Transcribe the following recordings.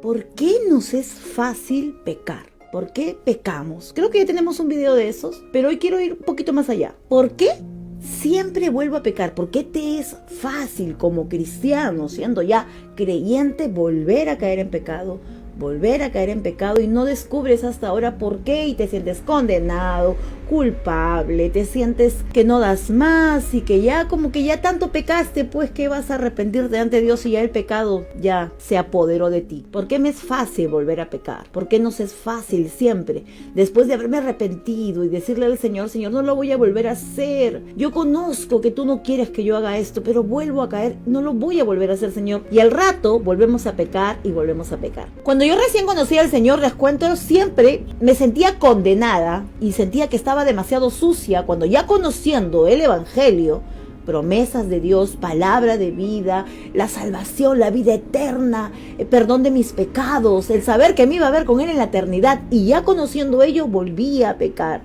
¿Por qué nos es fácil pecar? ¿Por qué pecamos? Creo que ya tenemos un video de esos, pero hoy quiero ir un poquito más allá. ¿Por qué siempre vuelvo a pecar? ¿Por qué te es fácil como cristiano, siendo ya creyente, volver a caer en pecado? Volver a caer en pecado y no descubres hasta ahora por qué y te sientes condenado, culpable, te sientes que no das más y que ya como que ya tanto pecaste, pues que vas a arrepentirte ante Dios y ya el pecado ya se apoderó de ti. ¿Por qué me es fácil volver a pecar? ¿Por qué nos es fácil siempre, después de haberme arrepentido y decirle al Señor, Señor, no lo voy a volver a hacer? Yo conozco que tú no quieres que yo haga esto, pero vuelvo a caer, no lo voy a volver a hacer, Señor. Y al rato volvemos a pecar y volvemos a pecar. Cuando yo recién conocí al Señor, les cuento, siempre me sentía condenada y sentía que estaba demasiado sucia, cuando ya conociendo el Evangelio, promesas de Dios, palabra de vida, la salvación, la vida eterna, perdón de mis pecados, el saber que me iba a ver con Él en la eternidad, y ya conociendo ello volví a pecar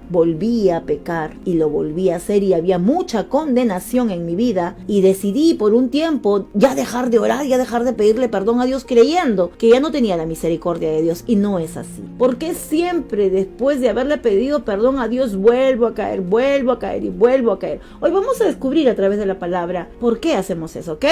y lo volví a hacer, y había mucha condenación en mi vida y decidí por un tiempo ya dejar de orar, ya dejar de pedirle perdón a Dios, creyendo que ya no tenía la misericordia de Dios, y no es así. Porque siempre después de haberle pedido perdón a Dios vuelvo a caer y vuelvo a caer. Hoy vamos a descubrir a través de la palabra por qué hacemos eso, ¿ok?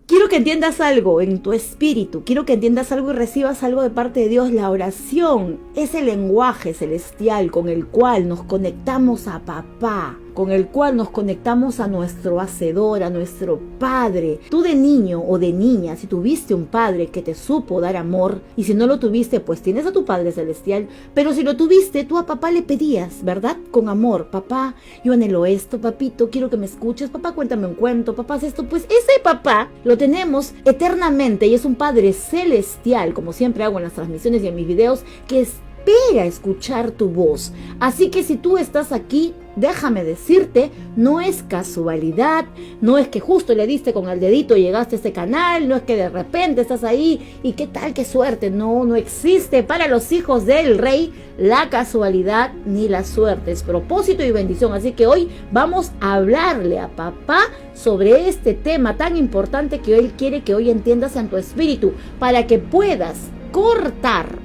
Quiero que entiendas algo en tu espíritu, quiero que entiendas algo y recibas algo de parte de Dios. La oración es el lenguaje celestial con el cual nos conectamos a papá, con el cual nos conectamos a nuestro Hacedor, a nuestro Padre. Tú de niño o de niña, si tuviste un padre que te supo dar amor, y si no lo tuviste, pues tienes a tu Padre Celestial, pero si lo tuviste, tú a papá le pedías, ¿verdad? Con amor, papá, yo anhelo esto, papito, quiero que me escuches, papá, cuéntame un cuento, papá, haz esto. Pues ese papá lo tenemos eternamente y es un Padre Celestial, como siempre hago en las transmisiones y en mis videos, que espera escuchar tu voz. Así que si tú estás aquí, déjame decirte, no es casualidad, no es que justo le diste con el dedito y llegaste a este canal, no es que de repente estás ahí y qué tal, qué suerte. No existe para los hijos del Rey la casualidad ni la suerte, es propósito y bendición. Así que hoy vamos a hablarle a papá sobre este tema tan importante que Él quiere que hoy entiendas en tu espíritu, para que puedas cortar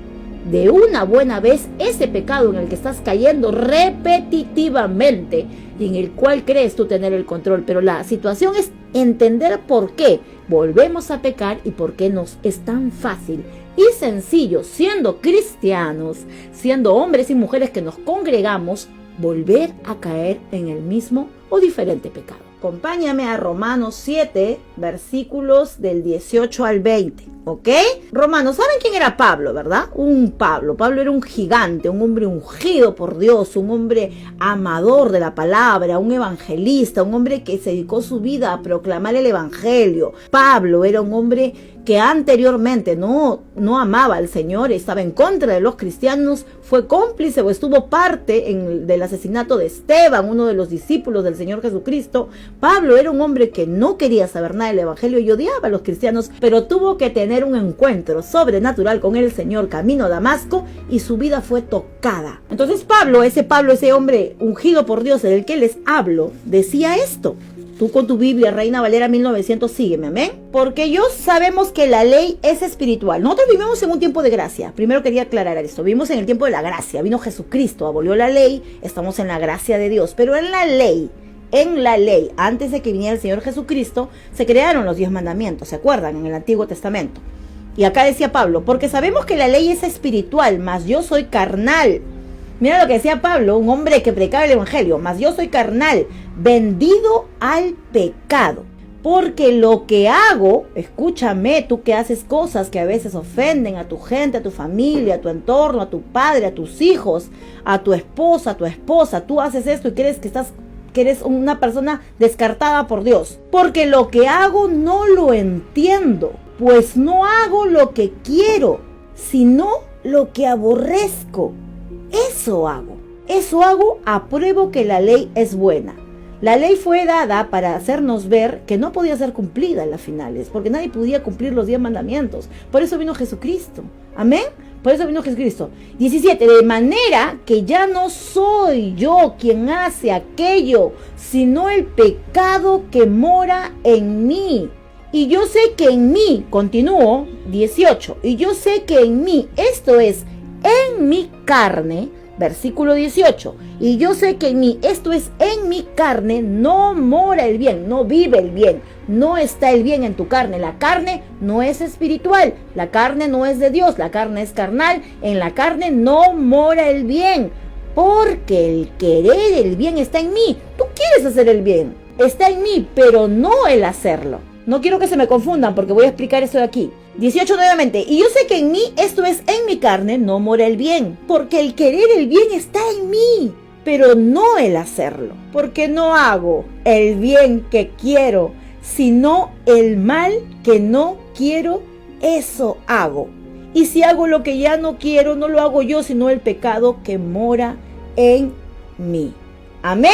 de una buena vez ese pecado en el que estás cayendo repetitivamente y en el cual crees tú tener el control. Pero la situación es entender por qué volvemos a pecar y por qué nos es tan fácil y sencillo, siendo cristianos, siendo hombres y mujeres que nos congregamos, volver a caer en el mismo o diferente pecado. Acompáñame a Romanos 7, versículos del 18 al 20, ¿ok? Romanos, ¿saben quién era Pablo, verdad? Pablo era un gigante, un hombre ungido por Dios, un hombre amador de la palabra, un evangelista, un hombre que se dedicó su vida a proclamar el evangelio. Pablo era un hombre que anteriormente no amaba al Señor, estaba en contra de los cristianos, fue cómplice o estuvo parte del asesinato de Esteban, uno de los discípulos del Señor Jesucristo. Pablo era un hombre que no quería saber nada del evangelio y odiaba a los cristianos, pero tuvo que tener un encuentro sobrenatural con el Señor camino a Damasco y su vida fue tocada. Entonces Pablo, ese hombre ungido por Dios del que les hablo, decía esto. Tú con tu Biblia, Reina Valera 1900, sígueme, amén. Porque yo sabemos que la ley es espiritual. Nosotros vivimos en un tiempo de gracia. Primero quería aclarar esto. Vivimos en el tiempo de la gracia. Vino Jesucristo, abolió la ley. Estamos en la gracia de Dios. Pero en la ley, antes de que viniera el Señor Jesucristo, se crearon los 10 mandamientos. ¿Se acuerdan? En el Antiguo Testamento. Y acá decía Pablo, porque sabemos que la ley es espiritual, mas yo soy carnal. Mira lo que decía Pablo, un hombre que predicaba el evangelio, mas yo soy carnal, vendido al pecado. Porque lo que hago, escúchame, tú que haces cosas que a veces ofenden a tu gente, a tu familia, a tu entorno, a tu padre, a tus hijos, a tu esposa, tú haces esto y crees que eres una persona descartada por Dios. Porque lo que hago no lo entiendo, pues no hago lo que quiero, sino lo que aborrezco. Eso hago, apruebo que la ley es buena. La ley fue dada para hacernos ver que no podía ser cumplida en las finales, porque nadie podía cumplir los 10 mandamientos. Por eso vino Jesucristo. Amén. Por eso vino Jesucristo. 17. De manera que ya no soy yo quien hace aquello, sino el pecado que mora en mí. y yo sé que en mí, continúo, 18, y yo sé que en mí, esto es, en mi carne, versículo 18, y yo sé que en mí, esto es, en mi carne, no mora el bien, no vive el bien, no está el bien en tu carne. La carne no es espiritual, la carne no es de Dios, la carne es carnal, en la carne no mora el bien, porque el querer el bien está en mí. Tú quieres hacer el bien, está en mí, pero no el hacerlo. No quiero que se me confundan porque voy a explicar esto de aquí. 18 nuevamente, y yo sé que en mí, esto es, en mi carne, no mora el bien, porque el querer el bien está en mí, pero no el hacerlo, porque no hago el bien que quiero, sino el mal que no quiero, eso hago. Y si hago lo que ya no quiero, no lo hago yo, sino el pecado que mora en mí. Amén.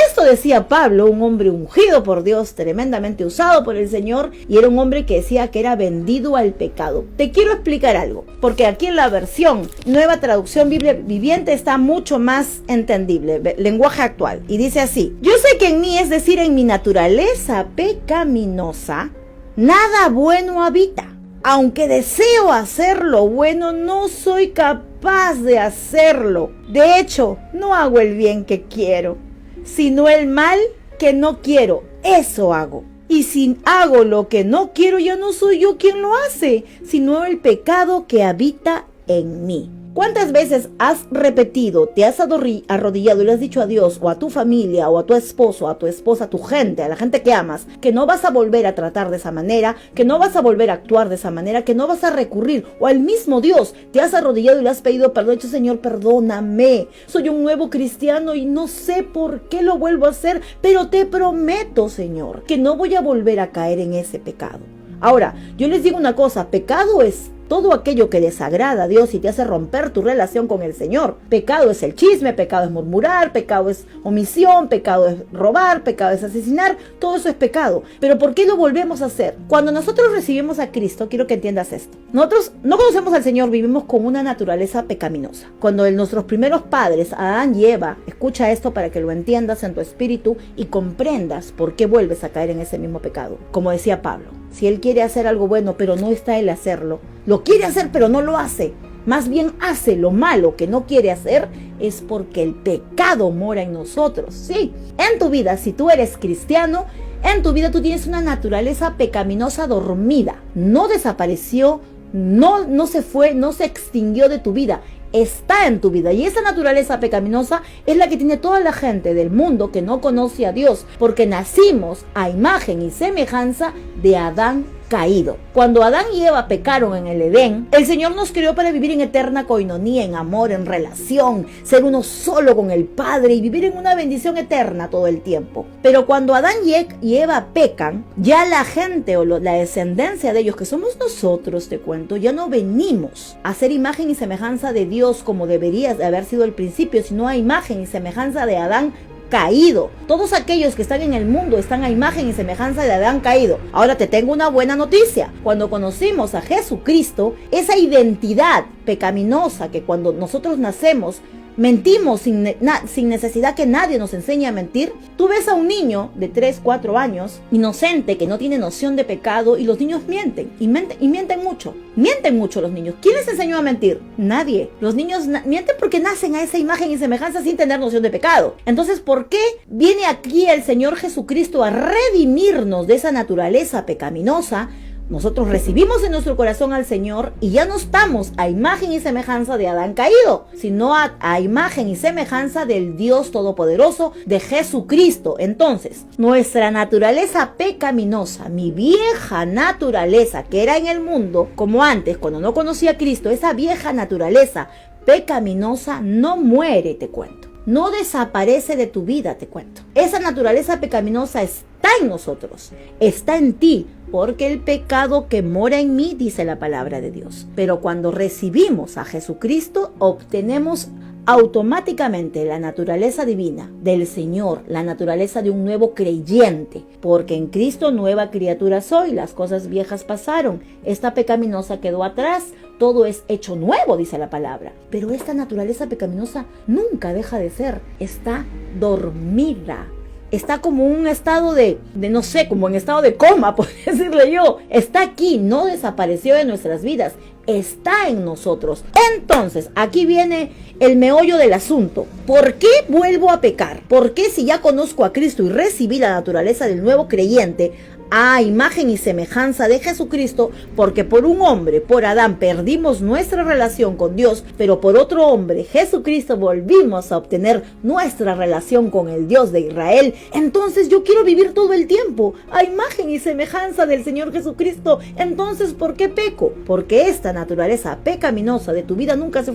Esto decía Pablo, un hombre ungido por Dios, tremendamente usado por el Señor, y era un hombre que decía que era vendido al pecado. Te quiero explicar algo, porque aquí en la versión Nueva Traducción Biblia Viviente está mucho más entendible, lenguaje actual, y dice así: yo sé que en mí, es decir, en mi naturaleza pecaminosa, nada bueno habita. Aunque deseo hacer lo bueno, no soy capaz de hacerlo. De hecho, no hago el bien que quiero, sino el mal que no quiero, eso hago. Y si hago lo que no quiero, ya no soy yo quien lo hace, sino el pecado que habita en mí. ¿Cuántas veces has repetido, te has arrodillado y le has dicho a Dios o a tu familia o a tu esposo, a tu esposa, a tu gente, a la gente que amas, que no vas a volver a tratar de esa manera, que no vas a volver a actuar de esa manera, que no vas a recurrir, o al mismo Dios te has arrodillado y le has pedido perdón, dicho: Señor, perdóname, soy un nuevo cristiano y no sé por qué lo vuelvo a hacer, pero te prometo, Señor, que no voy a volver a caer en ese pecado? Ahora, yo les digo una cosa: pecado es todo aquello que desagrada a Dios y te hace romper tu relación con el Señor. Pecado es el chisme, pecado es murmurar, pecado es omisión, pecado es robar, pecado es asesinar, todo eso es pecado. Pero ¿por qué lo volvemos a hacer? Cuando nosotros recibimos a Cristo, quiero que entiendas esto. Nosotros no conocemos al Señor, vivimos con una naturaleza pecaminosa. Cuando nuestros primeros padres, Adán y Eva, escucha esto para que lo entiendas en tu espíritu y comprendas por qué vuelves a caer en ese mismo pecado. Como decía Pablo, si él quiere hacer algo bueno, pero no está él hacerlo, lo quiere hacer pero no lo hace, más bien hace lo malo que no quiere hacer, es porque el pecado mora en nosotros. Sí, en tu vida, si tú eres cristiano, en tu vida tú tienes una naturaleza pecaminosa dormida, no desapareció, no se fue, no se extinguió de tu vida, está en tu vida, y esa naturaleza pecaminosa es la que tiene toda la gente del mundo que no conoce a Dios, porque nacimos a imagen y semejanza de Adán caído. Cuando Adán y Eva pecaron en el Edén, el Señor nos creó para vivir en eterna coinonía, en amor, en relación, ser uno solo con el Padre y vivir en una bendición eterna todo el tiempo. Pero cuando Adán y Eva pecan, ya la gente o la descendencia de ellos, que somos nosotros, te cuento, ya no venimos a ser imagen y semejanza de Dios como debería de haber sido al principio, sino a imagen y semejanza de Adán caído. Todos aquellos que están en el mundo están a imagen y semejanza de Adán caído. Ahora te tengo una buena noticia: cuando conocimos a Jesucristo, esa identidad pecaminosa que cuando nosotros nacemos mentimos sin necesidad que nadie nos enseñe a mentir. Tú ves a un niño de 3, 4 años, inocente, que no tiene noción de pecado, y los niños mienten, y mienten mucho. Mienten mucho los niños. ¿Quién les enseñó a mentir? Nadie. Los niños mienten porque nacen a esa imagen y semejanza sin tener noción de pecado. Entonces, ¿por qué viene aquí el Señor Jesucristo a redimirnos de esa naturaleza pecaminosa? Nosotros recibimos en nuestro corazón al Señor y ya no estamos a imagen y semejanza de Adán caído, sino a imagen y semejanza del Dios Todopoderoso, de Jesucristo. Entonces, nuestra naturaleza pecaminosa, mi vieja naturaleza que era en el mundo, como antes, cuando no conocía a Cristo, esa vieja naturaleza pecaminosa no muere, te cuento. No desaparece de tu vida, te cuento. Esa naturaleza pecaminosa está en nosotros, está en ti, porque el pecado que mora en mí, dice la palabra de Dios. Pero cuando recibimos a Jesucristo, obtenemos automáticamente la naturaleza divina del Señor, la naturaleza de un nuevo creyente, porque en Cristo nueva criatura soy, las cosas viejas pasaron, esta pecaminosa quedó atrás, todo es hecho nuevo, dice la palabra. Pero esta naturaleza pecaminosa nunca deja de ser, está dormida. está como un estado de no sé, como en estado de coma, por decirle yo. Está aquí, no desapareció de nuestras vidas, está en nosotros. Entonces, aquí viene el meollo del asunto. ¿Por qué vuelvo a pecar? ¿Por qué si ya conozco a Cristo y recibí la naturaleza del nuevo creyente, a imagen y semejanza de Jesucristo? Porque por un hombre, por Adán, perdimos nuestra relación con Dios, pero por otro hombre, Jesucristo, volvimos a obtener nuestra relación con el Dios de Israel. Entonces yo quiero vivir todo el tiempo a imagen y semejanza del Señor Jesucristo. Entonces, ¿por qué peco? Porque esta naturaleza pecaminosa de tu vida nunca se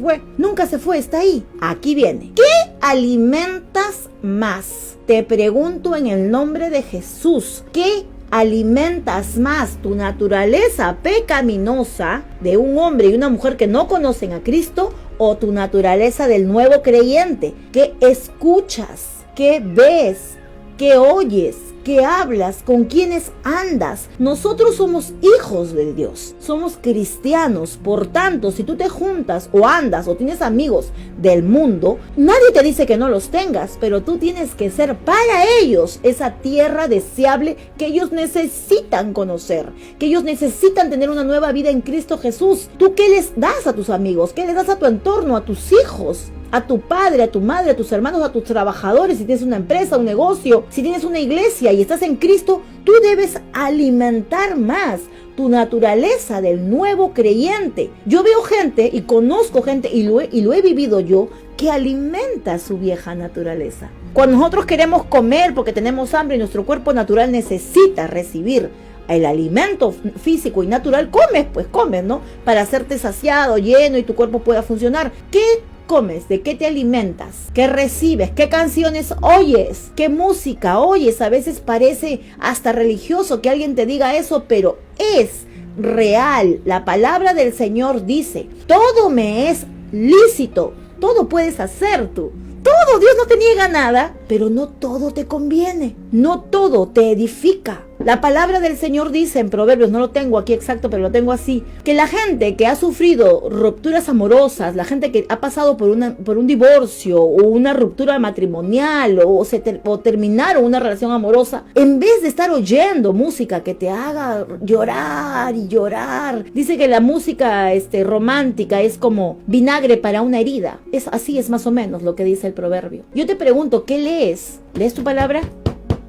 fue, está ahí. Aquí viene. ¿Qué alimentas más? Te pregunto en el nombre de Jesús, ¿qué alimentas más? ¿Tu naturaleza pecaminosa de un hombre y una mujer que no conocen a Cristo, o tu naturaleza del nuevo creyente? ¿Qué escuchas? ¿Qué ves? ¿Qué oyes? ¿Qué hablas? ¿Con quiénes andas? Nosotros somos hijos de Dios, somos cristianos. Por tanto, si tú te juntas o andas o tienes amigos del mundo, nadie te dice que no los tengas, pero tú tienes que ser para ellos esa tierra deseable que ellos necesitan conocer, que ellos necesitan tener una nueva vida en Cristo Jesús. ¿Tú qué les das a tus amigos? ¿Qué les das a tu entorno, a tus hijos? A tu padre, a tu madre, a tus hermanos, a tus trabajadores, si tienes una empresa, un negocio, si tienes una iglesia y estás en Cristo, tú debes alimentar más tu naturaleza del nuevo creyente. Yo veo gente y conozco gente y lo he vivido yo, que alimenta su vieja naturaleza. Cuando nosotros queremos comer porque tenemos hambre y nuestro cuerpo natural necesita recibir el alimento físico y natural, comes, ¿no? Para hacerte saciado, lleno y tu cuerpo pueda funcionar. ¿Qué comes? ¿De qué te alimentas? ¿Qué recibes? ¿Qué canciones oyes? ¿Qué música oyes? A veces parece hasta religioso que alguien te diga eso, pero es real. La palabra del Señor dice: todo me es lícito, todo puedes hacer tú. Todo, Dios no te niega nada, pero no todo te conviene, no todo te edifica. La palabra del Señor dice en Proverbios, no lo tengo aquí exacto, pero lo tengo así, que la gente que ha sufrido rupturas amorosas, la gente que ha pasado por un divorcio o una ruptura matrimonial o terminaron una relación amorosa, en vez de estar oyendo música que te haga llorar y llorar, dice que la música romántica es como vinagre para una herida. Así es más o menos lo que dice el proverbio. Yo te pregunto, ¿qué lees? ¿Lees tu palabra?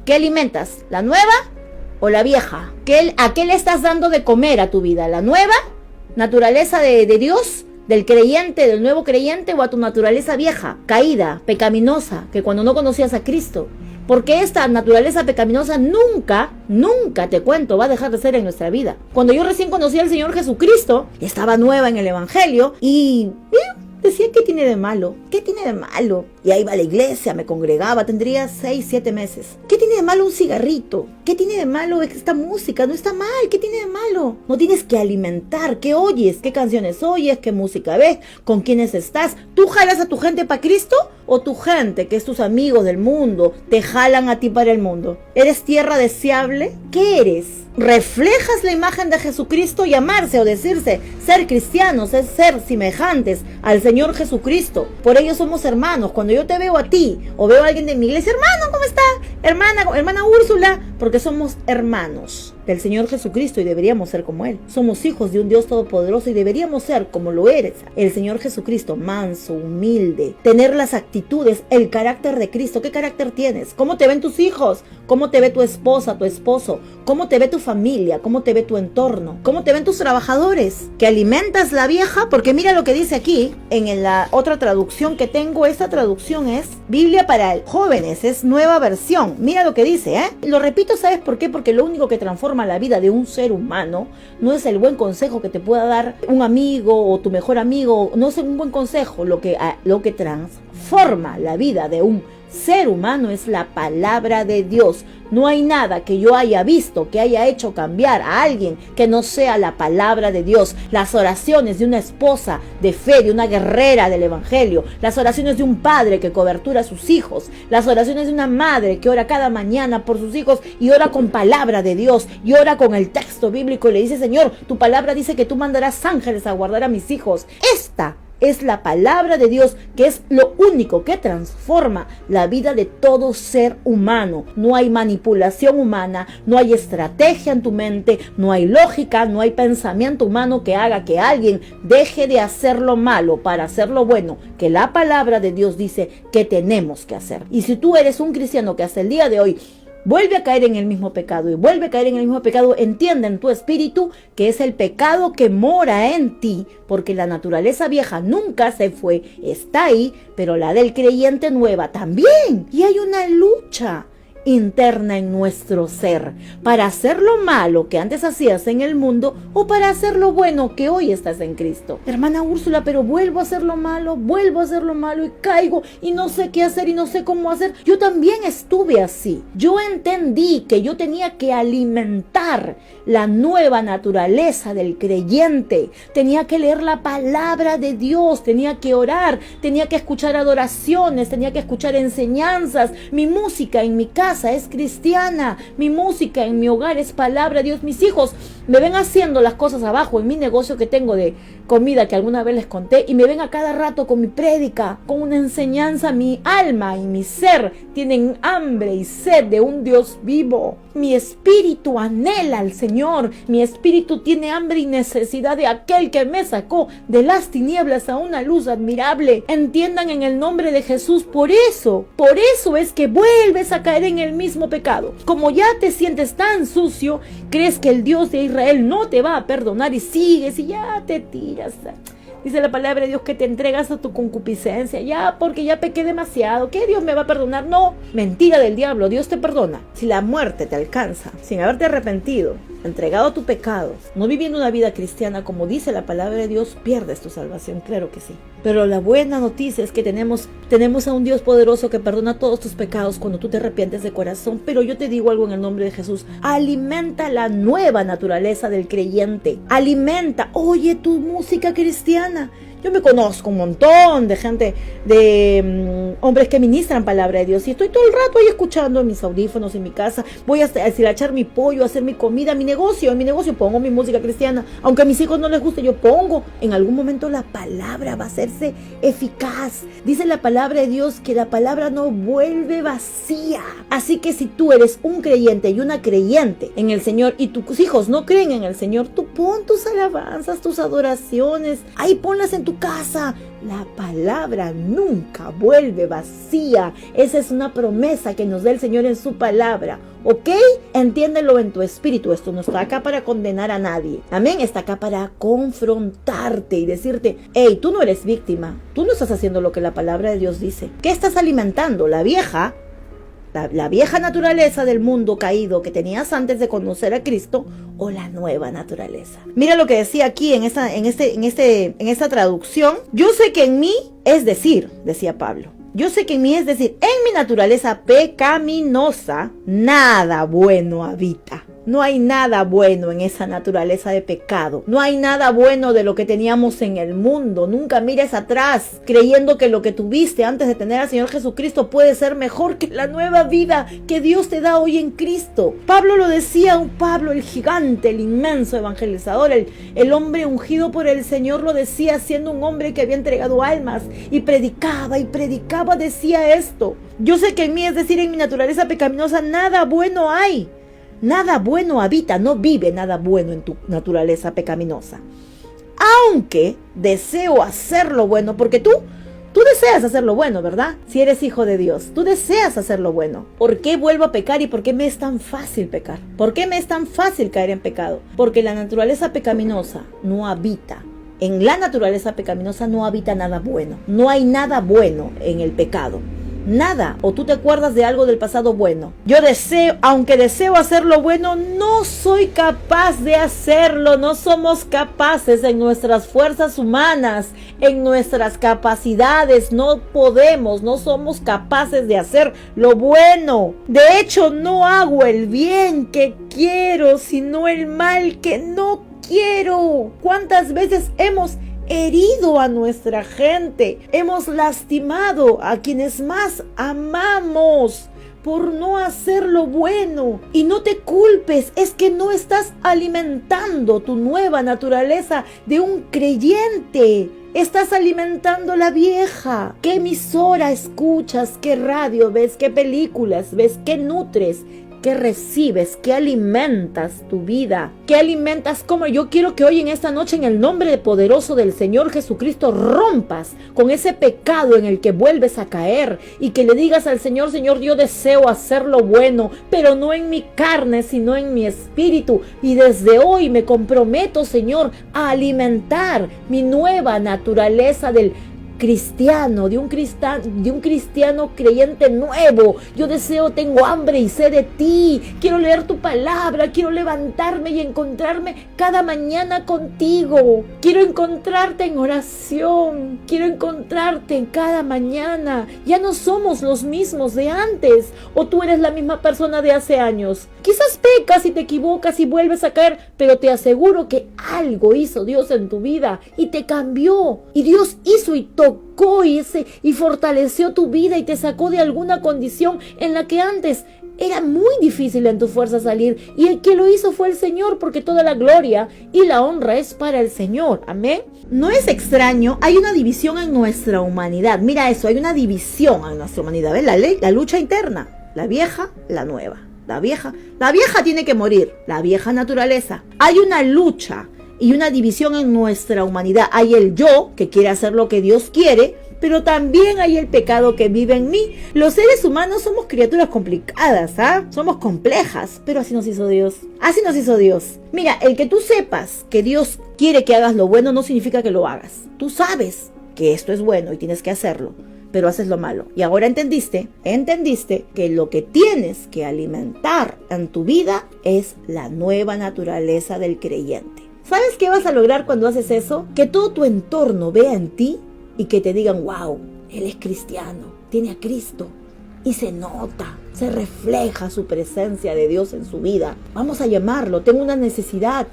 ¿Qué alimentas? ¿La nueva o la vieja? ¿A qué le estás dando de comer a tu vida? ¿La nueva naturaleza de Dios, del creyente, del nuevo creyente, o a tu naturaleza vieja, caída, pecaminosa, que cuando no conocías a Cristo? Porque esta naturaleza pecaminosa nunca, te cuento, va a dejar de ser en nuestra vida. Cuando yo recién conocí al Señor Jesucristo, estaba nueva en el Evangelio y decía, ¿qué tiene de malo? ¿Qué tiene de malo? Y ahí iba a la iglesia, me congregaba, tendría 6, 7 meses. ¿Qué tiene de malo un cigarrito? ¿Qué tiene de malo esta música? No está mal, ¿qué tiene de malo? No tienes que alimentar. ¿Qué oyes? ¿Qué canciones oyes? ¿Qué música ves? ¿Con quiénes estás? ¿Tú jalas a tu gente para Cristo? ¿O tu gente, que es tus amigos del mundo, te jalan a ti para el mundo? ¿Eres tierra deseable? ¿Qué eres? ¿Reflejas la imagen de Jesucristo? Llamarse o decirse ser cristianos es ser semejantes al Señor Jesucristo. Por ello somos hermanos. Cuando yo te veo a ti o veo a alguien de mi iglesia, hermano, ¿cómo está? Hermana Úrsula, porque somos hermanos del Señor Jesucristo y deberíamos ser como Él. Somos hijos de un Dios todopoderoso y deberíamos ser como lo eres, el Señor Jesucristo, manso, humilde, tener las actitudes, el carácter de Cristo. ¿Qué carácter tienes? ¿Cómo te ven tus hijos? ¿Cómo te ve tu esposa, tu esposo? ¿Cómo te ve tu familia? ¿Cómo te ve tu entorno? ¿Cómo te ven tus trabajadores? ¿Que alimentas la vieja? Porque mira lo que dice aquí, en la otra traducción que tengo. Esta traducción es Biblia para jóvenes, es nueva versión. Mira lo que dice, Lo repito, ¿sabes por qué? Porque lo único que transforma la vida de un ser humano no es el buen consejo que te pueda dar un amigo o tu mejor amigo, no es un buen consejo. Lo que transforma la vida de un ser humano es la palabra de Dios. No hay nada que yo haya visto que haya hecho cambiar a alguien que no sea la palabra de Dios. Las oraciones de una esposa de fe, de una guerrera del evangelio, las oraciones de un padre que cobertura a sus hijos, las oraciones de una madre que ora cada mañana por sus hijos y ora con palabra de Dios y ora con el texto bíblico y le dice: Señor, tu palabra dice que tú mandarás ángeles a guardar a mis hijos. Esta es la palabra de Dios, que es lo único que transforma la vida de todo ser humano. No hay manipulación humana, no hay estrategia en tu mente, no hay lógica, no hay pensamiento humano que haga que alguien deje de hacer lo malo para hacer lo bueno, que la palabra de Dios dice que tenemos que hacer. Y si tú eres un cristiano que hasta el día de hoy vuelve a caer en el mismo pecado y vuelve a caer en el mismo pecado, entiende en tu espíritu que es el pecado que mora en ti, porque la naturaleza vieja nunca se fue, está ahí, pero la del creyente nueva también. Y hay una lucha interna en nuestro ser para hacer lo malo que antes hacías en el mundo o para hacer lo bueno que hoy estás en Cristo. Hermana Úrsula, pero vuelvo a hacer lo malo y caigo y no sé qué hacer y no sé cómo hacer. Yo también estuve así. Yo entendí que yo tenía que alimentar la nueva naturaleza del creyente. Tenía que leer la palabra de Dios, tenía que orar, tenía que escuchar adoraciones, tenía que escuchar enseñanzas. Mi música en mi casa es cristiana, mi música en mi hogar es palabra de Dios. Mis hijos me ven haciendo las cosas abajo en mi negocio que tengo de comida que alguna vez les conté, y me ven a cada rato con mi prédica, con una enseñanza. Mi alma y mi ser tienen hambre y sed de un Dios vivo. Mi espíritu anhela al Señor, mi espíritu tiene hambre y necesidad de aquel que me sacó de las tinieblas a una luz admirable. Entiendan en el nombre de Jesús, por eso es que vuelves a caer en el mismo pecado. Como ya te sientes tan sucio, crees que el Dios de Israel no te va a perdonar y sigues y ya te tiras. Dice la palabra de Dios que te entregas a tu concupiscencia, ya porque ya pequé demasiado, ¿qué Dios me va a perdonar? No, mentira del diablo, Dios te perdona. Si la muerte te alcanza sin haberte arrepentido, entregado a tu pecado, no viviendo una vida cristiana como dice la palabra de Dios, pierdes tu salvación, claro que sí. Pero la buena noticia es que tenemos a un Dios poderoso que perdona todos tus pecados cuando tú te arrepientes de corazón. Pero yo te digo algo en el nombre de Jesús: alimenta la nueva naturaleza del creyente. Alimenta, oye, tu música cristiana. Yo me conozco un montón de gente, de hombres que ministran palabra de Dios, y estoy todo el rato ahí escuchando en mis audífonos en mi casa. Voy a deshilachar mi pollo, a hacer mi comida, en mi negocio pongo mi música cristiana. Aunque a mis hijos no les guste, yo pongo. En algún momento la palabra va a hacerse eficaz. Dice la palabra de Dios que la palabra no vuelve vacía. Así que si tú eres un creyente y una creyente en el Señor y tus hijos no creen en el Señor, tú pon tus alabanzas, tus adoraciones, ahí ponlas en tu casa. La palabra nunca vuelve vacía. Esa es una promesa que nos da el Señor en su palabra. ¿Ok? Entiéndelo en tu espíritu. Esto no está acá para condenar a nadie. Amén. Está acá para confrontarte y decirte: hey, tú no eres víctima. Tú no estás haciendo lo que la palabra de Dios dice. ¿Qué estás alimentando? La vieja naturaleza del mundo caído que tenías antes de conocer a Cristo, o la nueva naturaleza. Mira lo que decía aquí en esta traducción. Yo sé que en mí, es decir, decía Pablo, yo sé que en mí, es decir, en mi naturaleza pecaminosa, nada bueno habita. No hay nada bueno en esa naturaleza de pecado. No hay nada bueno de lo que teníamos en el mundo. Nunca mires atrás creyendo que lo que tuviste antes de tener al Señor Jesucristo puede ser mejor que la nueva vida que Dios te da hoy en Cristo. Pablo lo decía, Pablo el gigante, el inmenso evangelizador, el hombre ungido por el Señor, lo decía siendo un hombre que había entregado almas y predicaba, decía esto: yo sé que en mí, es decir, en mi naturaleza pecaminosa, nada bueno hay. Nada bueno habita, no vive nada bueno en tu naturaleza pecaminosa. Aunque deseo hacer lo bueno, porque tú deseas hacer lo bueno, ¿verdad? Si eres hijo de Dios, tú deseas hacer lo bueno. ¿Por qué vuelvo a pecar y por qué me es tan fácil pecar? ¿Por qué me es tan fácil caer en pecado? Porque la naturaleza pecaminosa no habita. En la naturaleza pecaminosa no habita nada bueno. No hay nada bueno en el pecado. Nada. O tú te acuerdas de algo del pasado bueno. Aunque deseo hacer lo bueno, no soy capaz de hacerlo. No somos capaces en nuestras fuerzas humanas, en nuestras capacidades. No somos capaces de hacer lo bueno. De hecho, no hago el bien que quiero, sino el mal que no quiero. ¿Cuántas veces hemos herido a nuestra gente? Hemos lastimado a quienes más amamos por no hacer lo bueno. Y no te culpes, es que no estás alimentando tu nueva naturaleza de un creyente. Estás alimentando la vieja. ¿Qué emisora escuchas? ¿Qué radio ves? ¿Qué películas ves? ¿Qué nutres? ¿Qué recibes? ¿Qué alimentas tu vida? ¿Qué alimentas? Como yo quiero que hoy en esta noche, en el nombre poderoso del Señor Jesucristo, rompas con ese pecado en el que vuelves a caer y que le digas al Señor: Señor, yo deseo hacer lo bueno, pero no en mi carne, sino en mi espíritu. Y desde hoy me comprometo, Señor, a alimentar mi nueva naturaleza del cristiano, de un cristiano creyente nuevo. Yo deseo, tengo hambre y sed de ti. Quiero leer tu palabra, quiero levantarme y encontrarme cada mañana contigo. Quiero encontrarte en oración, quiero encontrarte en cada mañana. Ya no somos los mismos de antes, o tú eres la misma persona de hace años. Quizás pecas y te equivocas y vuelves a caer, pero te aseguro que algo hizo Dios en tu vida y te cambió. Y Dios hizo y tocó y fortaleció tu vida y te sacó de alguna condición en la que antes era muy difícil en tu fuerza salir. Y el que lo hizo fue el Señor, porque toda la gloria y la honra es para el Señor. Amén. No es extraño, hay una división en nuestra humanidad. Mira eso, hay una división en nuestra humanidad. ¿Ves? La lucha interna, la vieja, la nueva. La vieja tiene que morir, la vieja naturaleza. Hay una lucha y una división en nuestra humanidad. Hay el yo, que quiere hacer lo que Dios quiere, pero también hay el pecado que vive en mí. Los seres humanos somos criaturas complicadas, somos complejas, pero así nos hizo Dios. Así nos hizo Dios. Mira, el que tú sepas que Dios quiere que hagas lo bueno no significa que lo hagas. Tú sabes que esto es bueno y tienes que hacerlo, pero haces lo malo. Y ahora entendiste que lo que tienes que alimentar en tu vida es la nueva naturaleza del creyente. ¿Sabes qué vas a lograr cuando haces eso? Que todo tu entorno vea en ti y que te digan: wow, él es cristiano, tiene a Cristo. Y se nota, se refleja su presencia de Dios en su vida. Vamos a llamarlo, tengo una necesidad.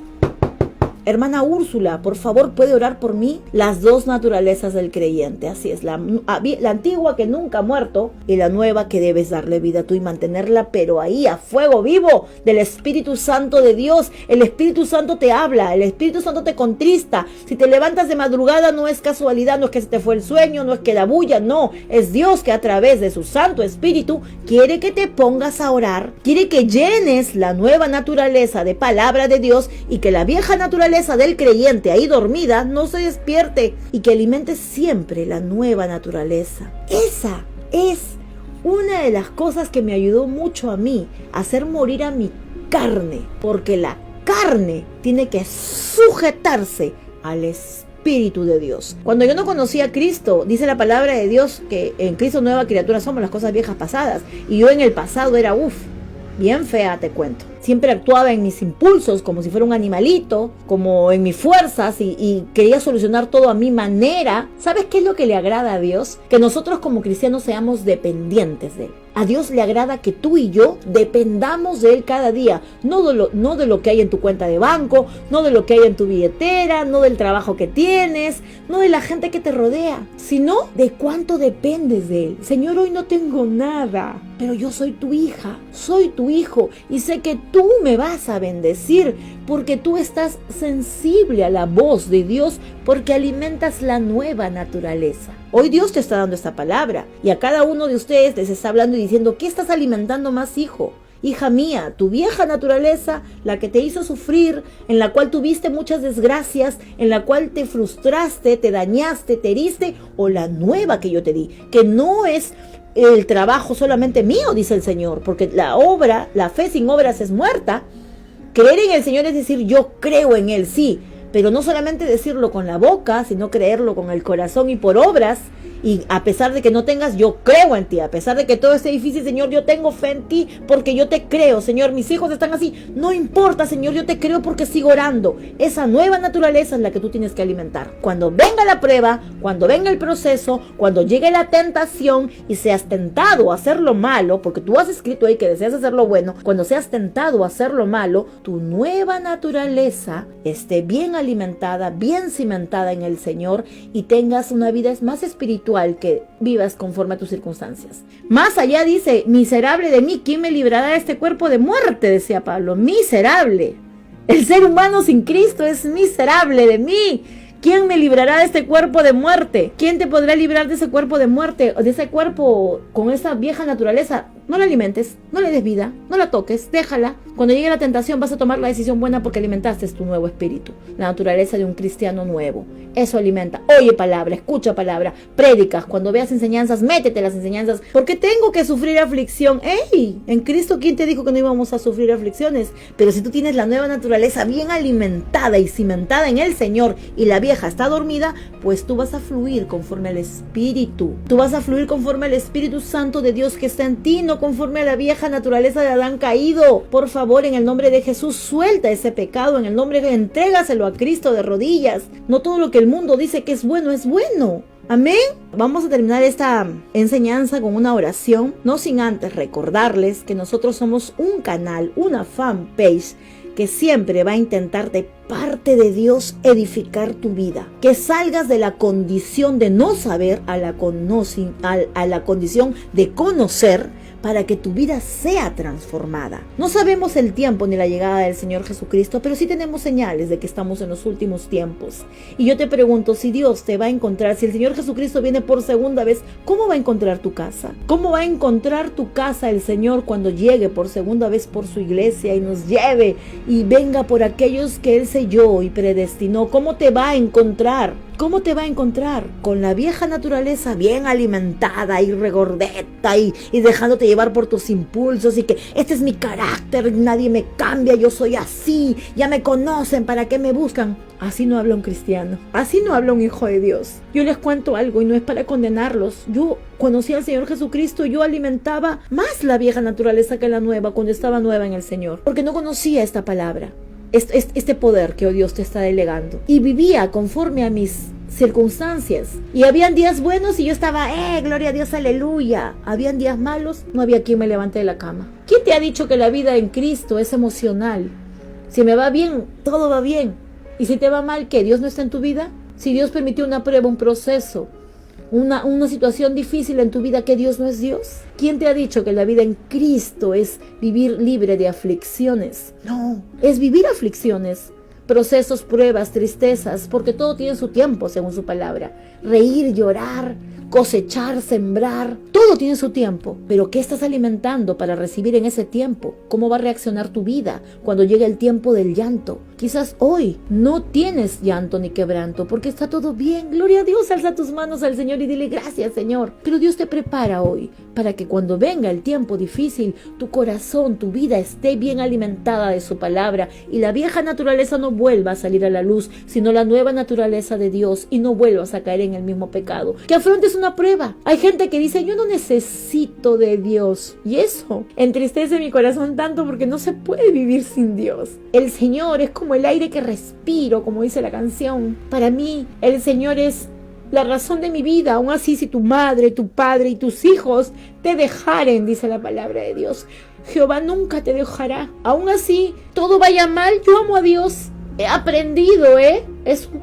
Hermana Úrsula, por favor, ¿puede orar por mí? Las dos naturalezas del creyente, así es, la antigua que nunca ha muerto y la nueva que debes darle vida tú y mantenerla, pero ahí a fuego vivo del Espíritu Santo de Dios. El Espíritu Santo te habla, el Espíritu Santo te contrista. Si te levantas de madrugada no es casualidad, no es que se te fue el sueño, no es que la bulla, no, es Dios que a través de su Santo Espíritu quiere que te pongas a orar, quiere que llenes la nueva naturaleza de palabra de Dios y que la vieja naturaleza del creyente ahí dormida no se despierte y que alimente siempre la nueva naturaleza. Esa es una de las cosas que me ayudó mucho a mí a hacer morir a mi carne, porque la carne tiene que sujetarse al Espíritu de Dios. Cuando yo no conocía a Cristo, dice la palabra de Dios que en Cristo nueva criatura somos, las cosas viejas pasadas, y yo en el pasado era bien fea, te cuento. Siempre actuaba en mis impulsos como si fuera un animalito, como en mis fuerzas y quería solucionar todo a mi manera. ¿Sabes qué es lo que le agrada a Dios? Que nosotros como cristianos seamos dependientes de Él. A Dios le agrada que tú y yo dependamos de Él cada día, no de lo que hay en tu cuenta de banco, no de lo que hay en tu billetera, no del trabajo que tienes, no de la gente que te rodea, sino de cuánto dependes de Él. Señor, hoy no tengo nada, pero yo soy tu hija, soy tu hijo y sé que tú me vas a bendecir porque tú estás sensible a la voz de Dios, porque alimentas la nueva naturaleza. Hoy Dios te está dando esta palabra y a cada uno de ustedes les está hablando y diciendo: ¿qué estás alimentando más, hijo? Hija mía, tu vieja naturaleza, la que te hizo sufrir, en la cual tuviste muchas desgracias, en la cual te frustraste, te dañaste, te heriste, o la nueva que yo te di, que no es el trabajo solamente mío, dice el Señor, porque la fe sin obras es muerta. Creer en el Señor es decir: yo creo en Él, sí, pero no solamente decirlo con la boca, sino creerlo con el corazón y por obras. Y a pesar de que no tengas, yo creo en ti. A pesar de que todo esté difícil, Señor, yo tengo fe en ti porque yo te creo. Señor, mis hijos están así. No importa, Señor, yo te creo porque sigo orando. Esa nueva naturaleza es la que tú tienes que alimentar. Cuando venga la prueba, cuando venga el proceso, cuando llegue la tentación y seas tentado a hacer lo malo, porque tú has escrito ahí que deseas hacer lo bueno, cuando seas tentado a hacer lo malo, tu nueva naturaleza esté bien alimentada, bien cimentada en el Señor y tengas una vida más espiritual, que vivas conforme a tus circunstancias. Más allá dice: miserable de mí, ¿quién me librará de este cuerpo de muerte? Decía Pablo, miserable. El ser humano sin Cristo es miserable de mí. ¿Quién me librará de este cuerpo de muerte? ¿Quién te podrá librar de ese cuerpo de muerte? O de ese cuerpo con esa vieja naturaleza. No la alimentes, no le des vida, no la toques, déjala. Cuando llegue la tentación vas a tomar la decisión buena porque alimentaste tu nuevo espíritu, la naturaleza de un cristiano nuevo. Eso alimenta. Oye palabra, escucha palabra, prédicas. Cuando veas enseñanzas, métete las enseñanzas. ¿Por qué tengo que sufrir aflicción? ¡Ey! En Cristo, ¿quién te dijo que no íbamos a sufrir aflicciones? Pero si tú tienes la nueva naturaleza bien alimentada y cimentada en el Señor y la vieja está dormida, pues tú vas a fluir conforme al Espíritu. Tú vas a fluir conforme al Espíritu Santo de Dios que está en ti, no conforme a la vieja naturaleza de Adán caído. Por favor, en el nombre de Jesús, suelta ese pecado. En el nombre de entrégaselo a Cristo de rodillas. No todo lo que el mundo dice que es bueno, es bueno. Amén. Vamos a terminar esta enseñanza con una oración, no sin antes recordarles que nosotros somos un canal, una fanpage que siempre va a intentar de parte de Dios edificar tu vida. Que salgas de la condición de no saber a la condición de conocer, para que tu vida sea transformada. No sabemos el tiempo ni la llegada del Señor Jesucristo, pero sí tenemos señales de que estamos en los últimos tiempos. Y yo te pregunto, si Dios te va a encontrar, si el Señor Jesucristo viene por segunda vez, ¿cómo va a encontrar tu casa? ¿Cómo va a encontrar tu casa el Señor cuando llegue por segunda vez por su iglesia y nos lleve y venga por aquellos que Él selló y predestinó? ¿Cómo te va a encontrar? ¿Cómo te va a encontrar? Con la vieja naturaleza bien alimentada y regordeta y dejándote llevar por tus impulsos y que este es mi carácter, nadie me cambia, yo soy así, ya me conocen, ¿para qué me buscan? Así no habla un cristiano, así no habla un hijo de Dios. Yo les cuento algo y no es para condenarlos. Yo conocí al Señor Jesucristo, yo alimentaba más la vieja naturaleza que la nueva cuando estaba nueva en el Señor, porque no conocía esta palabra. Este poder que Dios te está delegando. Y vivía conforme a mis circunstancias. Y habían días buenos y yo estaba, gloria a Dios, aleluya. Habían días malos, no había quien me levante de la cama. ¿Quién te ha dicho que la vida en Cristo es emocional? Si me va bien, todo va bien. Y si te va mal, ¿qué? ¿Dios no está en tu vida? Si Dios permitió una prueba, un proceso, una situación difícil en tu vida, ¿que Dios no es Dios? ¿Quién te ha dicho que la vida en Cristo es vivir libre de aflicciones? No, es vivir aflicciones, procesos, pruebas, tristezas, porque todo tiene su tiempo según su palabra. Reír, llorar, cosechar, sembrar, todo tiene su tiempo. Pero ¿qué estás alimentando para recibir en ese tiempo? ¿Cómo va a reaccionar tu vida cuando llegue el tiempo del llanto? Quizás hoy no tienes llanto ni quebranto porque está todo bien. Gloria a Dios, alza tus manos al Señor y dile gracias, Señor. Pero Dios te prepara hoy para que cuando venga el tiempo difícil, tu corazón, tu vida esté bien alimentada de su palabra y la vieja naturaleza no vuelva a salir a la luz, sino la nueva naturaleza de Dios, y no vuelvas a caer en el mismo pecado. Que afrontes una prueba. Hay gente que dice, yo no necesito de Dios. Y eso entristece mi corazón tanto porque no se puede vivir sin Dios. El Señor es como el aire que respiro, como dice la canción. Para mí, el Señor es la razón de mi vida. Aún así, si tu madre, tu padre y tus hijos te dejaren, dice la palabra de Dios, Jehová nunca te dejará. Aún así, todo vaya mal, yo amo a Dios. He aprendido, es un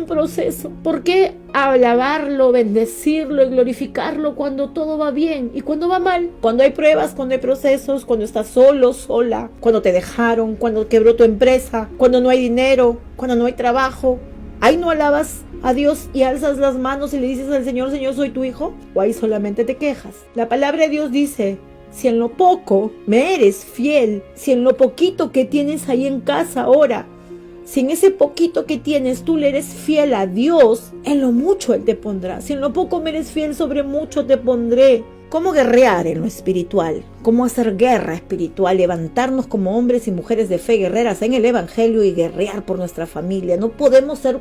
proceso. ¿Por qué alabarlo, bendecirlo y glorificarlo cuando todo va bien y cuando va mal? Cuando hay pruebas, cuando hay procesos, cuando estás solo, sola, cuando te dejaron, cuando quebró tu empresa, cuando no hay dinero, cuando no hay trabajo. ¿Ahí no alabas a Dios y alzas las manos y le dices al Señor, Señor, soy tu hijo? ¿O ahí solamente te quejas? La palabra de Dios dice, si en lo poco me eres fiel, si en lo poquito que tienes ahí en casa ahora, si en ese poquito que tienes tú le eres fiel a Dios, en lo mucho Él te pondrá. Si en lo poco me eres fiel, sobre mucho te pondré. ¿Cómo guerrear en lo espiritual? ¿Cómo hacer guerra espiritual? Levantarnos como hombres y mujeres de fe guerreras en el Evangelio y guerrear por nuestra familia. No podemos ser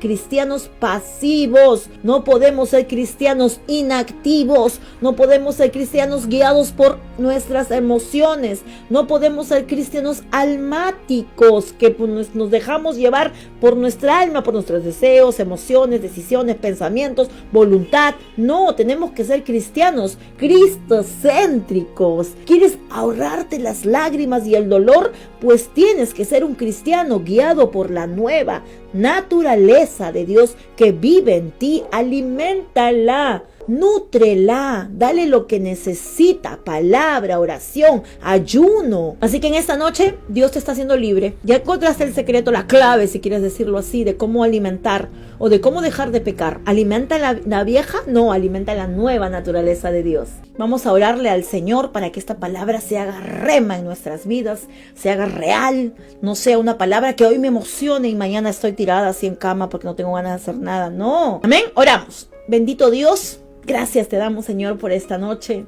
cristianos pasivos. No podemos ser cristianos inactivos. No podemos ser cristianos guiados por nuestras emociones. No podemos ser cristianos almáticos, que nos dejamos llevar por nuestra alma, por nuestros deseos, emociones, decisiones, pensamientos, voluntad. No, tenemos que ser cristianos cristocéntricos. ¿Quieres ahorrarte las lágrimas y el dolor? Pues tienes que ser un cristiano guiado por la nueva naturaleza de Dios que vive en ti. Aliméntala, nútrela, dale lo que necesita, palabra, oración, ayuno. Así que en esta noche Dios te está haciendo libre. Ya encontraste el secreto, la clave, si quieres decirlo así, de cómo alimentar o de cómo dejar de pecar. ¿Alimenta la vieja? No, alimenta la nueva naturaleza de Dios. Vamos a orarle al Señor para que esta palabra se haga rema en nuestras vidas, se haga real, no sea una palabra que hoy me emocione y mañana estoy tirada así en cama porque no tengo ganas de hacer nada. No. Amén. Oramos. Bendito Dios, gracias te damos, Señor, por esta noche.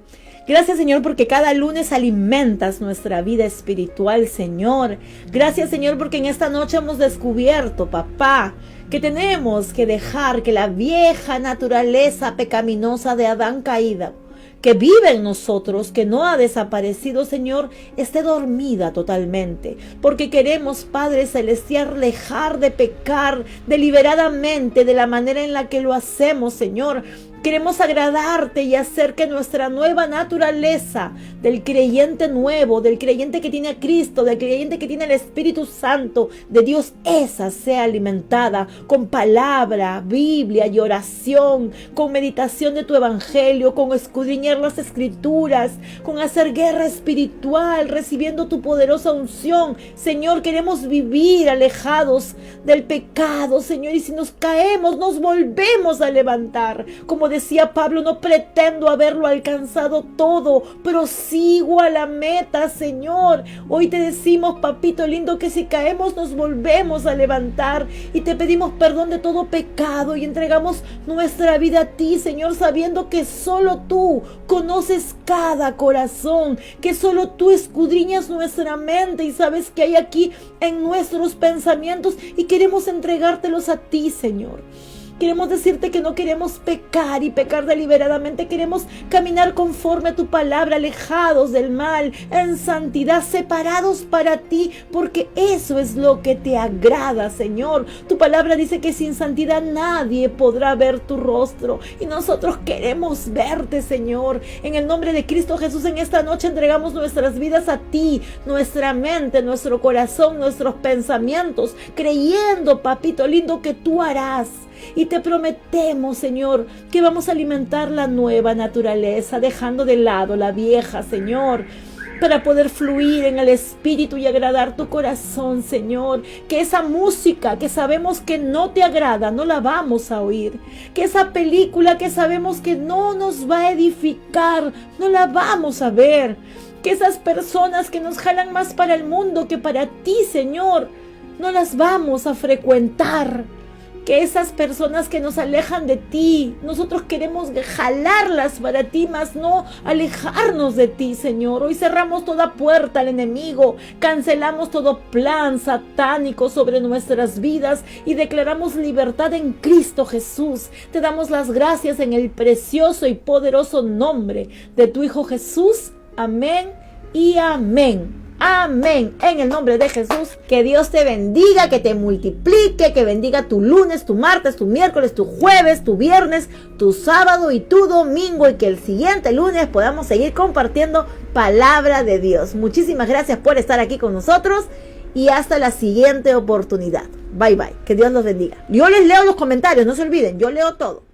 Gracias, Señor, porque cada lunes alimentas nuestra vida espiritual, Señor. Gracias, Señor, porque en esta noche hemos descubierto, papá, que tenemos que dejar que la vieja naturaleza pecaminosa de Adán caída, que vive en nosotros, que no ha desaparecido, Señor, esté dormida totalmente. Porque queremos, Padre Celestial, dejar de pecar deliberadamente de la manera en la que lo hacemos, Señor. Queremos agradarte y hacer que nuestra nueva naturaleza del creyente nuevo, del creyente que tiene a Cristo, del creyente que tiene el Espíritu Santo de Dios, esa sea alimentada con palabra, Biblia y oración, con meditación de tu evangelio, con escudriñar las escrituras, con hacer guerra espiritual, recibiendo tu poderosa unción. Señor, queremos vivir alejados del pecado, Señor, y si nos caemos, nos volvemos a levantar. Como decía Pablo, no pretendo haberlo alcanzado todo, pero sigo a la meta, Señor. Hoy te decimos, papito lindo, que si caemos nos volvemos a levantar y te pedimos perdón de todo pecado y entregamos nuestra vida a ti, Señor, sabiendo que solo tú conoces cada corazón, que solo tú escudriñas nuestra mente y sabes que hay aquí en nuestros pensamientos y queremos entregártelos a ti, Señor. Queremos decirte que no queremos pecar y pecar deliberadamente. Queremos caminar conforme a tu palabra, alejados del mal, en santidad, separados para ti, porque eso es lo que te agrada, Señor. Tu palabra dice que sin santidad nadie podrá ver tu rostro y nosotros queremos verte, Señor. En el nombre de Cristo Jesús, en esta noche entregamos nuestras vidas a ti, nuestra mente, nuestro corazón, nuestros pensamientos, creyendo, papito lindo, que tú harás. Y te prometemos, Señor, que vamos a alimentar la nueva naturaleza, dejando de lado la vieja, Señor, para poder fluir en el Espíritu y agradar tu corazón, Señor. Que esa música que sabemos que no te agrada, no la vamos a oír. Que esa película que sabemos que no nos va a edificar, no la vamos a ver. Que esas personas que nos jalan más para el mundo que para ti, Señor, no las vamos a frecuentar. Que esas personas que nos alejan de ti, nosotros queremos jalarlas para ti, mas no alejarnos de ti, Señor. Hoy cerramos toda puerta al enemigo, cancelamos todo plan satánico sobre nuestras vidas y declaramos libertad en Cristo Jesús. Te damos las gracias en el precioso y poderoso nombre de tu Hijo Jesús. Amén y amén. Amén, en el nombre de Jesús. Que Dios te bendiga, que te multiplique, que bendiga tu lunes, tu martes, tu miércoles, tu jueves, tu viernes, tu sábado y tu domingo, y que el siguiente lunes podamos seguir compartiendo palabra de Dios. Muchísimas gracias por estar aquí con nosotros y hasta la siguiente oportunidad. Bye bye, que Dios los bendiga. Yo les leo los comentarios, no se olviden, yo leo todo.